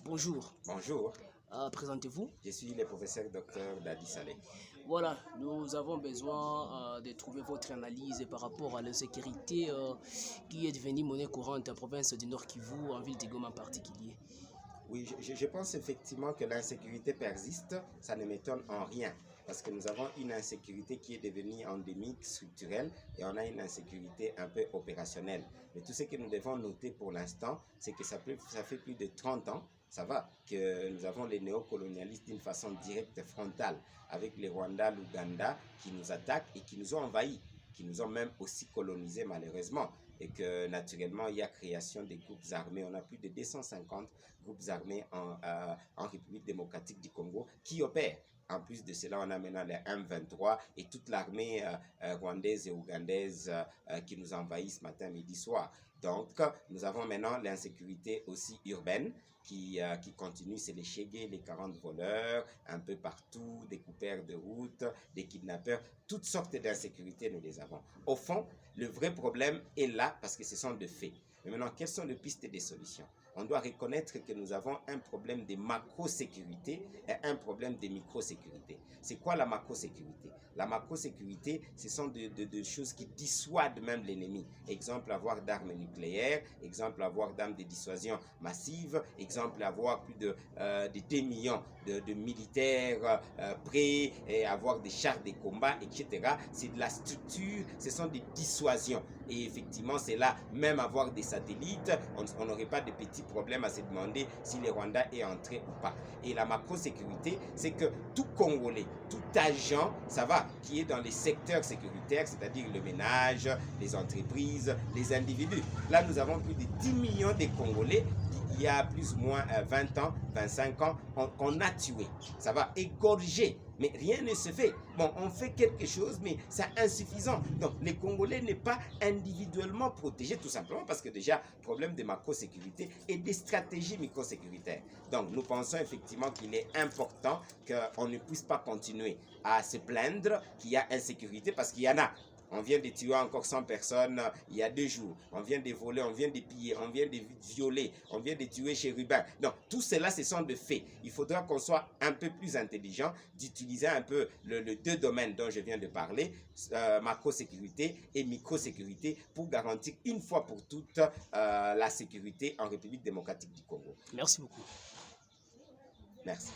Bonjour. Bonjour, Présentez-vous. je suis le professeur Dr Dadi Saleh. Voilà, nous avons besoin de trouver votre analyse par rapport à l'insécurité qui est devenue monnaie courante en province du Nord Kivu, en ville de Goma en particulier. Oui, je pense effectivement que l'insécurité persiste, ça ne m'étonne en rien, parce que nous avons une insécurité qui est devenue endémique, structurelle, et on a une insécurité un peu opérationnelle. Mais tout ce que nous devons noter pour l'instant, c'est que ça fait plus de 30 ans, ça va, que nous avons les néocolonialistes d'une façon directe, frontale, avec les Rwandais, l'Ouganda, qui nous attaquent et qui nous ont envahis, qui nous ont même aussi colonisés malheureusement. Et que naturellement, il y a création des groupes armés. On a plus de 250 groupes armés en République démocratique du Congo qui opèrent. En plus de cela, on a maintenant les M23 et toute l'armée rwandaise et ougandaise qui nous envahit ce matin, midi, soir. Donc, nous avons maintenant l'insécurité aussi urbaine qui continue, c'est les chégués, les 40 voleurs, un peu partout, des coupeurs de route, des kidnappeurs, toutes sortes d'insécurités, nous les avons. Au fond, le vrai problème est là parce que ce sont des faits. Mais maintenant, quelles sont les pistes des solutions? On doit reconnaître que nous avons un problème de macro-sécurité et un problème de micro-sécurité. C'est quoi la macro-sécurité? La macro-sécurité, ce sont des choses qui dissuadent même l'ennemi. Exemple, avoir d'armes nucléaires, exemple, avoir d'armes de dissuasion massive, exemple, avoir plus de 2 millions de militaires prêts et avoir des chars de combat, etc. C'est de la structure, ce sont des dissuasions. Et effectivement, c'est là, même avoir des satellites, on n'aurait pas de petits problèmes à se demander si les Rwandais est entré ou pas. Et la macro-sécurité, c'est que tout Congolais, tout agent, ça va, qui est dans les secteurs sécuritaires, c'est-à-dire le ménage, les entreprises, les individus. Là, nous avons plus de 10 millions de Congolais il y a plus ou moins 20 ans, 25 ans, qu'on a tué. Ça va égorger, mais rien ne se fait. Bon, on fait quelque chose, mais c'est insuffisant. Donc, les Congolais n'est pas individuellement protégés, tout simplement parce que déjà, problème de macro-sécurité et des stratégies micro-sécuritaires. Donc, nous pensons effectivement qu'il est important qu'on ne puisse pas continuer à se plaindre qu'il y a insécurité, parce qu'il y en a. On vient de tuer encore 100 personnes il y a 2 jours. On vient de voler, on vient de piller, on vient de violer, on vient de tuer chez Rubin. Donc, tout cela, ce sont des faits. Il faudra qu'on soit un peu plus intelligent, d'utiliser un peu les deux domaines dont je viens de parler, macro-sécurité et micro-sécurité, pour garantir une fois pour toutes la sécurité en République démocratique du Congo. Merci beaucoup. Merci.